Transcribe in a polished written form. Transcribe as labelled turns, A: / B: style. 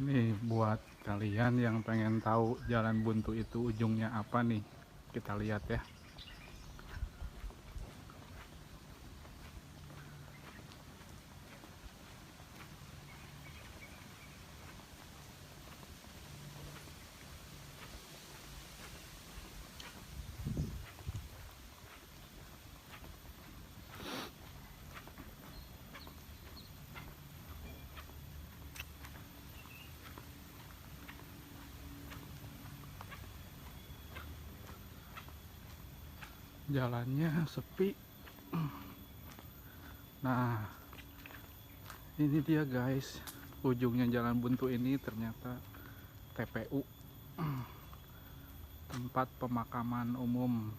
A: Nih buat kalian yang pengen tahu jalan buntu itu ujungnya apa nih, kita lihat ya. Jalannya sepi. Nah, ini dia guys, ujungnya jalan buntu ini ternyata TPU, tempat pemakaman umum